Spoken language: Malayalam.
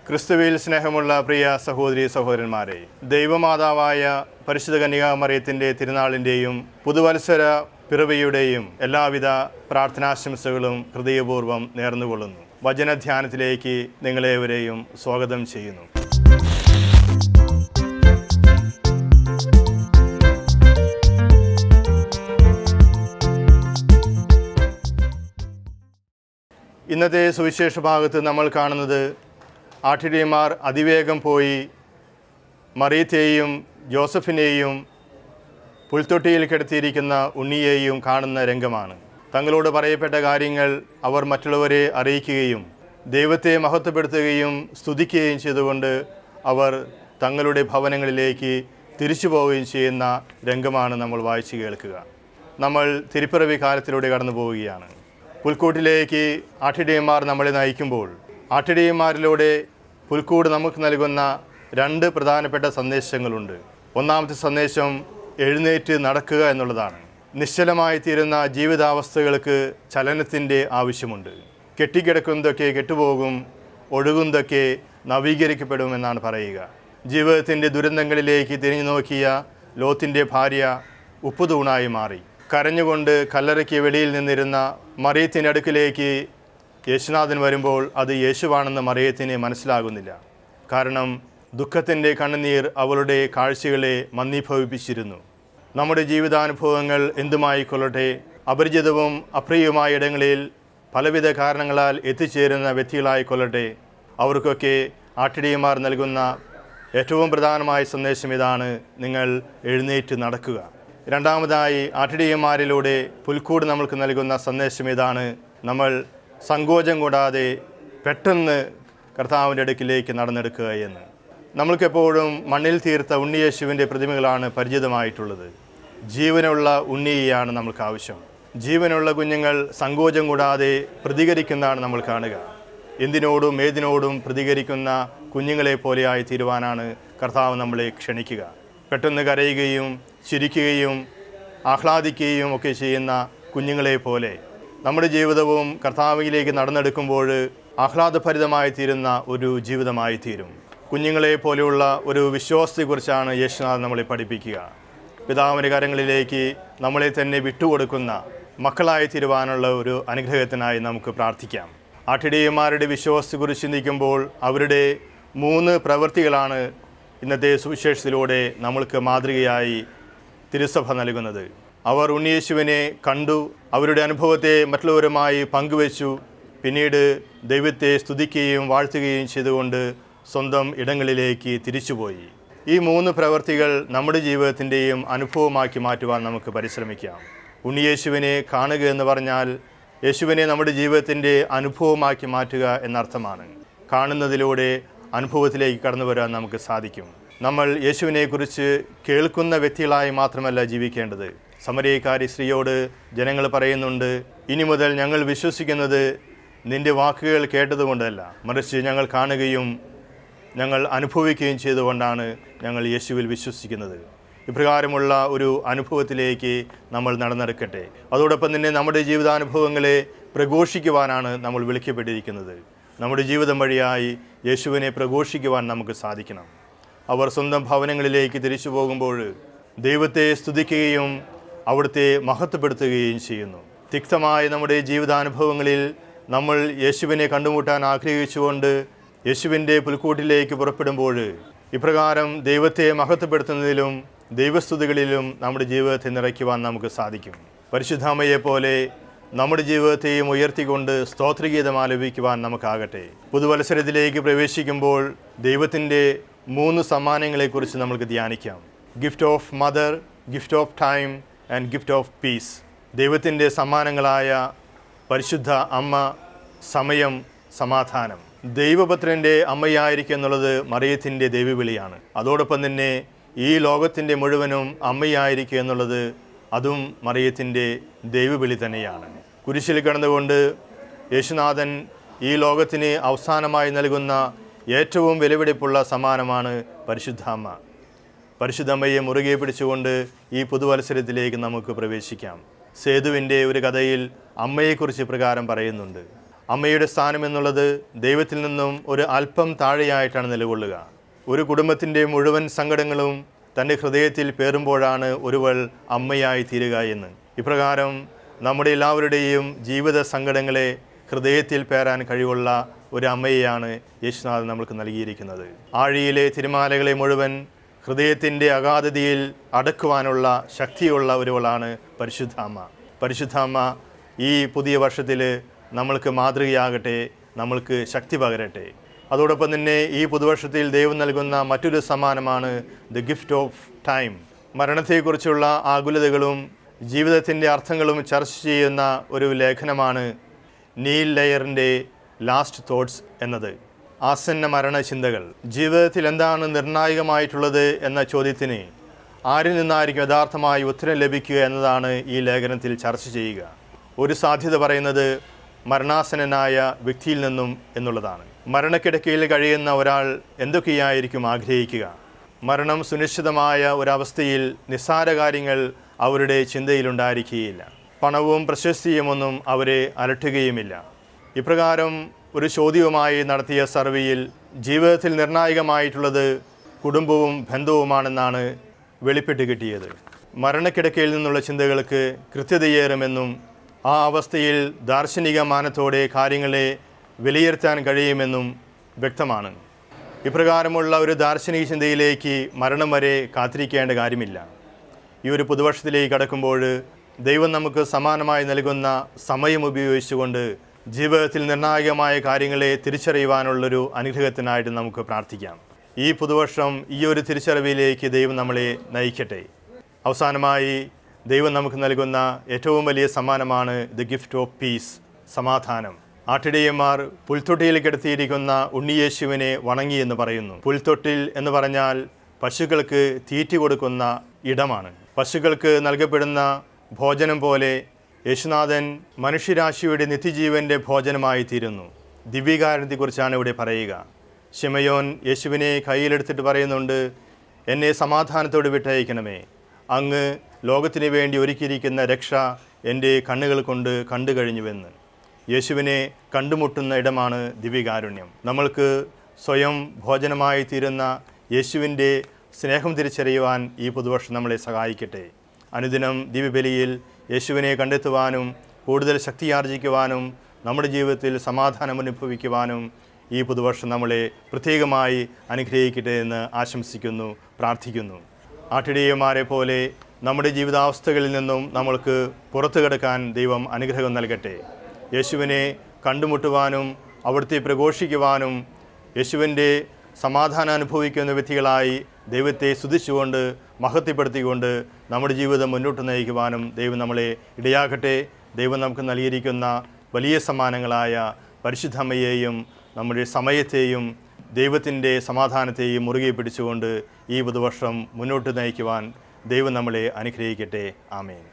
ക്രിസ്തുവിൽ സ്നേഹമുള്ള പ്രിയ സഹോദരി സഹോദരന്മാരെ, ദൈവമാതാവായ പരിശുദ്ധ കന്യകാമറിയത്തിൻ്റെ തിരുനാളിൻ്റെയും പുതുവത്സര പിറവിയുടെയും എല്ലാവിധ പ്രാർത്ഥനാശംസകളും ഹൃദയപൂർവ്വം നേർന്നുകൊള്ളുന്നു. വചനധ്യാനത്തിലേക്ക് നിങ്ങളേവരെയും സ്വാഗതം ചെയ്യുന്നു. ഇന്നത്തെ സുവിശേഷ ഭാഗത്ത് നമ്മൾ കാണുന്നത് ആട്ടിടയന്മാർ അതിവേഗം പോയി മറിയത്തെയും ജോസഫിനെയും പുൽത്തൊട്ടിയിൽ കിടത്തിയിരിക്കുന്ന ഉണ്ണിയെയും കാണുന്ന രംഗമാണ്. തങ്ങളോട് പറയപ്പെട്ട കാര്യങ്ങൾ അവർ മറ്റുള്ളവരെ അറിയിക്കുകയും ദൈവത്തെ മഹത്വപ്പെടുത്തുകയും സ്തുതിക്കുകയും ചെയ്തുകൊണ്ട് അവർ തങ്ങളുടെ ഭവനങ്ങളിലേക്ക് തിരിച്ചു പോവുകയും ചെയ്യുന്ന രംഗമാണ് നമ്മൾ വായിച്ചു കേൾക്കുക. നമ്മൾ തിരുപ്പിറവി കാലത്തിലൂടെ കടന്നു പോവുകയാണ്. പുൽക്കൂട്ടിലേക്ക് ആട്ടിടയന്മാർ നമ്മളെ നയിക്കുമ്പോൾ ആട്ടിടയന്മാരിലൂടെ പുൽക്കൂട് നമുക്ക് നൽകുന്ന രണ്ട് പ്രധാനപ്പെട്ട സന്ദേശങ്ങളുണ്ട്. ഒന്നാമത്തെ സന്ദേശം എഴുന്നേറ്റ് നടക്കുക എന്നുള്ളതാണ്. നിശ്ചലമായി തീരുന്ന ജീവിതാവസ്ഥകൾക്ക് ചലനത്തിൻ്റെ ആവശ്യമുണ്ട്. കെട്ടിക്കിടക്കുന്നതൊക്കെ കെട്ടുപോകും, ഒഴുകുന്നതൊക്കെ നവീകരിക്കപ്പെടുമെന്നാണ് പറയുക. ജീവിതത്തിൻ്റെ ദുരന്തങ്ങളിലേക്ക് തിരിഞ്ഞു നോക്കിയ ലോത്തിൻ്റെ ഭാര്യ ഉപ്പുതൂണായി മാറി. കരഞ്ഞുകൊണ്ട് കല്ലറയ്ക്ക് വെളിയിൽ നിന്നിരുന്ന മറിയത്തിൻ്റെ അടുക്കിലേക്ക് യേശുനാഥൻ വരുമ്പോൾ അത് യേശുവാണെന്ന് മറിയത്തിന് മനസ്സിലാകുന്നില്ല. കാരണം ദുഃഖത്തിൻ്റെ കണ്ണുനീർ അവളുടെ കാഴ്ചകളെ മന്ദീഭവിപ്പിച്ചിരുന്നു. നമ്മുടെ ജീവിതാനുഭവങ്ങൾ എന്തുമായിക്കൊള്ളട്ടെ, അപരിചിതവും അപ്രിയവുമായ ഇടങ്ങളിൽ പലവിധ കാരണങ്ങളാൽ എത്തിച്ചേരുന്ന വ്യക്തികളായിക്കൊള്ളട്ടെ, അവർക്കൊക്കെ ആട്ടിടയന്മാർ നൽകുന്ന ഏറ്റവും പ്രധാനമായ സന്ദേശം ഇതാണ്: നിങ്ങൾ എഴുന്നേറ്റ് നടക്കുക. രണ്ടാമതായി ആട്ടിടയന്മാരിലൂടെ പുൽക്കൂട് നമ്മൾക്ക് നൽകുന്ന സന്ദേശം ഇതാണ്: നമ്മൾ സങ്കോചം കൂടാതെ പെട്ടെന്ന് കർത്താവിൻ്റെ അടുക്കിലേക്ക് നടന്നെടുക്കുക എന്ന്. നമ്മൾക്കെപ്പോഴും മണ്ണിൽ തീർത്ത ഉണ്ണിയേശുവിൻ്റെ പ്രതിമകളാണ് പരിചിതമായിട്ടുള്ളത്. ജീവനുള്ള ഉണ്ണിയെയാണ് നമ്മൾക്ക് ആവശ്യം. ജീവനുള്ള കുഞ്ഞുങ്ങൾ സങ്കോചം കൂടാതെ പ്രതികരിക്കുന്നതാണ് നമ്മൾ കാണുക. എന്തിനോടും ഏതിനോടും പ്രതികരിക്കുന്ന കുഞ്ഞുങ്ങളെ പോലെയായി തീരുവാനാണ് കർത്താവ് നമ്മളെ ക്ഷണിക്കുക. പെട്ടെന്ന് കരയുകയും ചിരിക്കുകയും ആഹ്ലാദിക്കുകയും ഒക്കെ ചെയ്യുന്ന കുഞ്ഞുങ്ങളെ പോലെ നമ്മുടെ ജീവിതവും കർത്താവിലേക്ക് നടന്നെടുക്കുമ്പോൾ ആഹ്ലാദഭരിതമായി തീരുന്ന ഒരു ജീവിതമായി തീരും. കുഞ്ഞുങ്ങളെ പോലെയുള്ള ഒരു വിശ്വാസത്തെക്കുറിച്ചാണ് യേശുനാഥൻ നമ്മളെ പഠിപ്പിക്കുക. പിതാവിൻ്റെ കരങ്ങളിലേക്ക് നമ്മളെ തന്നെ വിട്ടുകൊടുക്കുന്ന മക്കളായി തീരുവാനുള്ള ഒരു അനുഗ്രഹത്തിനായി നമുക്ക് പ്രാർത്ഥിക്കാം. ആട്ടിടയന്മാരുടെ വിശ്വാസത്തെക്കുറിച്ച് ചിന്തിക്കുമ്പോൾ അവരുടെ 3 പ്രവൃത്തികളാണ് ഇന്നത്തെ സുവിശേഷത്തിലൂടെ നമ്മൾക്ക് മാതൃകയായി തിരുസഭ നൽകുന്നത്. അവർ ഉണ്ണിയേശുവിനെ കണ്ടു, അവരുടെ അനുഭവത്തെ മറ്റുള്ളവരുമായി പങ്കുവച്ചു, പിന്നീട് ദൈവത്തെ സ്തുതിക്കുകയും വാഴ്ത്തുകയും ചെയ്തുകൊണ്ട് സ്വന്തം ഇടങ്ങളിലേക്ക് തിരിച്ചുപോയി. ഈ 3 പ്രവൃത്തികൾ നമ്മുടെ ജീവിതത്തിൻ്റെയും അനുഭവമാക്കി മാറ്റുവാൻ നമുക്ക് പരിശ്രമിക്കാം. ഉണ്ണിയേശുവിനെ കാണുക എന്ന് പറഞ്ഞാൽ യേശുവിനെ നമ്മുടെ ജീവിതത്തിൻ്റെ അനുഭവമാക്കി മാറ്റുക എന്നർത്ഥമാണ്. കാണുന്നതിലൂടെ അനുഭവത്തിലേക്ക് കടന്നു വരാൻ നമുക്ക് സാധിക്കും. നമ്മൾ യേശുവിനെക്കുറിച്ച് കേൾക്കുന്ന വ്യക്തികളായി മാത്രമല്ല ജീവിക്കേണ്ടത്. സമരിയക്കാരി സ്ത്രീയോട് ജനങ്ങൾ പറയുന്നുണ്ട്: ഇനി മുതൽ ഞങ്ങൾ വിശ്വസിക്കുന്നത് നിൻ്റെ വാക്കുകൾ കേട്ടതുകൊണ്ടല്ല, മറിച്ച് ഞങ്ങൾ കാണുകയും ഞങ്ങൾ അനുഭവിക്കുകയും ചെയ്തുകൊണ്ടാണ് ഞങ്ങൾ യേശുവിൽ വിശ്വസിക്കുന്നത്. ഇപ്രകാരമുള്ള ഒരു അനുഭവത്തിലേക്ക് നമ്മൾ നടന്നെടുക്കട്ടെ. അതോടൊപ്പം തന്നെ നമ്മുടെ ജീവിതാനുഭവങ്ങളെ പ്രഘോഷിക്കുവാനാണ് നമ്മൾ വിളിക്കപ്പെട്ടിരിക്കുന്നത്. നമ്മുടെ ജീവിതം വഴിയായി യേശുവിനെ പ്രഘോഷിക്കുവാൻ നമുക്ക് സാധിക്കണം. അവർ സ്വന്തം ഭവനങ്ങളിലേക്ക് തിരിച്ചു പോകുമ്പോൾ ദൈവത്തെ സ്തുതിക്കുകയും അവിടുത്തെ മഹത്വപ്പെടുത്തുകയും ചെയ്യുന്നു. തിക്തമായ നമ്മുടെ ജീവിതാനുഭവങ്ങളിൽ നമ്മൾ യേശുവിനെ കണ്ടുമുട്ടാൻ ആഗ്രഹിച്ചുകൊണ്ട് യേശുവിൻ്റെ പുൽക്കൂട്ടിലേക്ക് പുറപ്പെടുമ്പോൾ ഇപ്രകാരം ദൈവത്തെ മഹത്വപ്പെടുത്തുന്നതിലും ദൈവസ്തുതികളിലും നമ്മുടെ ജീവിതത്തെ നിറയ്ക്കുവാൻ നമുക്ക് സാധിക്കും. പരിശുദ്ധാമ്മയെപ്പോലെ നമ്മുടെ ജീവിതത്തെയും ഉയർത്തിക്കൊണ്ട് സ്തോത്രഗീതം ആലപിക്കുവാൻ നമുക്കാകട്ടെ. പുതുവത്സരത്തിലേക്ക് പ്രവേശിക്കുമ്പോൾ ദൈവത്തിൻ്റെ 3 സമ്മാനങ്ങളെക്കുറിച്ച് നമുക്ക് ധ്യാനിക്കാം. Gift of mother, gift of time and gift of peace. ദൈവത്തിൻ്റെ സമ്മാനങ്ങളായ പരിശുദ്ധ അമ്മ, സമയം, സമാധാനം. ദൈവപുത്രൻ്റെ അമ്മയായിരിക്കുക എന്നുള്ളത് മറിയത്തിൻ്റെ ദൈവവിളിയാണ്. അതോടൊപ്പം തന്നെ ഈ ലോകത്തിൻ്റെ മുഴുവനും അമ്മയായിരിക്കുക എന്നുള്ളത് അതും മറിയത്തിൻ്റെ ദൈവവിളി തന്നെയാണ്. കുരിശിൽ കിടന്നുകൊണ്ട് യേശുനാഥൻ ഈ ലോകത്തിന് അവസാനമായി നൽകുന്ന ഏറ്റവും വിലപിടിപ്പുള്ള സമ്മാനമാണ് പരിശുദ്ധാമ്മ. പരിശുദ്ധമ്മയെ മുറുകെ പിടിച്ചുകൊണ്ട് ഈ പുതുവത്സരത്തിലേക്ക് നമുക്ക് പ്രവേശിക്കാം. സേതുവിൻ്റെ ഒരു കഥയിൽ അമ്മയെക്കുറിച്ച് പ്രകാരം പറയുന്നുണ്ട്: അമ്മയുടെ സ്ഥാനം എന്നുള്ളത് ദൈവത്തിൽ നിന്നും ഒരു അല്പം താഴെയായിട്ടാണ് നിലകൊള്ളുക. ഒരു കുടുംബത്തിൻ്റെ മുഴുവൻ സങ്കടങ്ങളും തൻ്റെ ഹൃദയത്തിൽ പേറുമ്പോഴാണ് ഒരുവൾ അമ്മയായി തീരുക എന്ന്. ഇപ്രകാരം നമ്മുടെ എല്ലാവരുടെയും ജീവിത സങ്കടങ്ങളെ ഹൃദയത്തിൽ പേരാൻ കഴിവുള്ള ഒരു അമ്മയെയാണ് യേശുനാഥൻ നമ്മൾക്ക് നൽകിയിരിക്കുന്നത്. ആഴിയിലെ തിരമാലകളെ മുഴുവൻ ഹൃദയത്തിൻ്റെ അഗാധതയിൽ അടക്കുവാനുള്ള ശക്തിയുള്ള ഒരുവളാണ് പരിശുദ്ധാമ്മ. പരിശുദ്ധാമ്മ ഈ പുതിയ വർഷത്തിൽ നമ്മൾക്ക് മാതൃകയാകട്ടെ, നമ്മൾക്ക് ശക്തി പകരട്ടെ. അതോടൊപ്പം തന്നെ ഈ പുതുവർഷത്തിൽ ദൈവം നൽകുന്ന മറ്റൊരു സമ്മാനമാണ് ദ ഗിഫ്റ്റ് ഓഫ് ടൈം. മരണത്തെക്കുറിച്ചുള്ള ആകുലതകളും ജീവിതത്തിൻ്റെ അർത്ഥങ്ങളും ചർച്ച ചെയ്യുന്ന ഒരു ലേഖനമാണ് നീൽ ലെയറിൻ്റെ ലാസ്റ്റ് തോട്ട്സ് എന്നത്. ആസന്ന മരണചിന്തകൾ. ജീവിതത്തിൽ എന്താണ് നിർണായകമായിട്ടുള്ളത് എന്ന ചോദ്യത്തിന് ആരിൽ നിന്നായിരിക്കും യഥാർത്ഥമായി ഉത്തരം ലഭിക്കുക എന്നതാണ് ഈ ലേഖനത്തിൽ ചർച്ച ചെയ്യുക. ഒരു സാധ്യത പറയുന്നത് മരണാസന്നനായ വ്യക്തിയിൽ നിന്നും എന്നുള്ളതാണ്. മരണക്കിടക്കയിൽ കഴിയുന്ന ഒരാൾ എന്തൊക്കെയായിരിക്കും ആഗ്രഹിക്കുക? മരണം സുനിശ്ചിതമായ ഒരവസ്ഥയിൽ നിസ്സാര കാര്യങ്ങൾ അവരുടെ ചിന്തയിലുണ്ടായിരിക്കുകയില്ല. പണവും പ്രശസ്തിയുമൊന്നും അവരെ അലട്ടുകയുമില്ല. ഇപ്രകാരം ഒരു ചോദ്യവുമായി നടത്തിയ സർവേയിൽ ജീവിതത്തിൽ നിർണായകമായിട്ടുള്ളത് കുടുംബവും ബന്ധവുമാണെന്നാണ് വെളിപ്പെട്ട് കിട്ടിയത്. മരണക്കിടക്കയിൽ നിന്നുള്ള ചിന്തകൾക്ക് കൃത്യതയേറുമെന്നും ആ അവസ്ഥയിൽ ദാർശനിക മാനത്തോടെ കാര്യങ്ങളെ വിലയിരുത്താൻ കഴിയുമെന്നും വ്യക്തമാണ്. ഇപ്രകാരമുള്ള ഒരു ദാർശനിക ചിന്തയിലേക്ക് മരണം വരെ കാത്തിരിക്കേണ്ട കാര്യമില്ല. ഈ ഒരു പുതുവർഷത്തിലേക്ക് കടക്കുമ്പോൾ ദൈവം നമുക്ക് സമാനമായി നൽകുന്ന സമയം ഉപയോഗിച്ചുകൊണ്ട് ജീവിതത്തിൽ നിർണായകമായ കാര്യങ്ങളെ തിരിച്ചറിയുവാനുള്ളൊരു അനുഗ്രഹത്തിനായിട്ട് നമുക്ക് പ്രാർത്ഥിക്കാം. ഈ പുതുവർഷം ഈ ഒരു തിരിച്ചറിവിലേക്ക് ദൈവം നമ്മളെ നയിക്കട്ടെ. അവസാനമായി ദൈവം നമുക്ക് നൽകുന്ന ഏറ്റവും വലിയ സമ്മാനമാണ് ദ ഗിഫ്റ്റ് ഓഫ് പീസ്, സമാധാനം. ആട്ടിടയന്മാർ പുൽത്തൊട്ടിയിൽ കിടത്തിയിരിക്കുന്ന ഉണ്ണിയേശുവിനെ വണങ്ങി എന്ന് പറയുന്നു. പുൽത്തൊട്ടിൽ എന്ന് പറഞ്ഞാൽ പശുക്കൾക്ക് തീറ്റി കൊടുക്കുന്ന ഇടമാണ്. പശുക്കൾക്ക് നൽകപ്പെടുന്ന ഭോജനം പോലെ യേശുനാഥൻ മനുഷ്യരാശിയുടെ നിത്യജീവൻ്റെ ഭോജനമായി തീരുന്നു. ദിവ്യകാരുണ്യത്തെക്കുറിച്ചാണ് ഇവിടെ പറയുക. ശിമയോൻ യേശുവിനെ കയ്യിലെടുത്തിട്ട് പറയുന്നുണ്ട്, എന്നെ സമാധാനത്തോട് വിട്ടയക്കണമേ, അങ്ങ് ലോകത്തിന് വേണ്ടി ഒരുക്കിയിരിക്കുന്ന രക്ഷ എൻ്റെ കണ്ണുകൾ കൊണ്ട് കണ്ടു കഴിഞ്ഞുവെന്ന്. യേശുവിനെ കണ്ടുമുട്ടുന്ന ഇടമാണ് ദിവ്യകാരുണ്യം. നമ്മൾക്ക് സ്വയം ഭോജനമായി തീരുന്ന യേശുവിൻ്റെ സ്നേഹം തിരിച്ചറിയുവാൻ ഈ പുതുവർഷം നമ്മളെ സഹായിക്കട്ടെ. അനുദിനം ദിവ്യബലിയിൽ യേശുവിനെ കണ്ടെത്തുവാനും കൂടുതൽ ശക്തിയാർജിക്കുവാനും നമ്മുടെ ജീവിതത്തിൽ സമാധാനം അനുഭവിക്കുവാനും ഈ പുതുവർഷം നമ്മളെ പ്രത്യേകമായി അനുഗ്രഹിക്കട്ടെ എന്ന് ആശംസിക്കുന്നു, പ്രാർത്ഥിക്കുന്നു. ആട്ടിടയന്മാരെ പോലെ നമ്മുടെ ജീവിതാവസ്ഥകളിൽ നിന്നും നമ്മൾക്ക് പുറത്തു കിടക്കാൻ ദൈവം അനുഗ്രഹം നൽകട്ടെ. യേശുവിനെ കണ്ടുമുട്ടുവാനും അവിടുത്തെ പ്രഘോഷിക്കുവാനും യേശുവിൻ്റെ സമാധാനം അനുഭവിക്കുന്ന വ്യക്തികളായി ദൈവത്തെ സ്തുതിച്ചുകൊണ്ട് മഹത്വപ്പെടുത്തിക്കൊണ്ട് നമ്മുടെ ജീവിതം മുന്നോട്ട് നയിക്കുവാനും ദൈവം നമ്മളെ ഇടയാക്കട്ടെ. ദൈവം നമുക്ക് നൽകിയിരിക്കുന്ന വലിയ സമ്മാനങ്ങളായ പരിശുദ്ധമ്മയെയും നമ്മുടെ സമയത്തെയും ദൈവത്തിൻ്റെ സമാധാനത്തെയും മുറുകെ പിടിച്ചുകൊണ്ട് ഈ പുതുവർഷം മുന്നോട്ട് നയിക്കുവാൻ ദൈവം നമ്മളെ അനുഗ്രഹിക്കട്ടെ. ആമേൻ.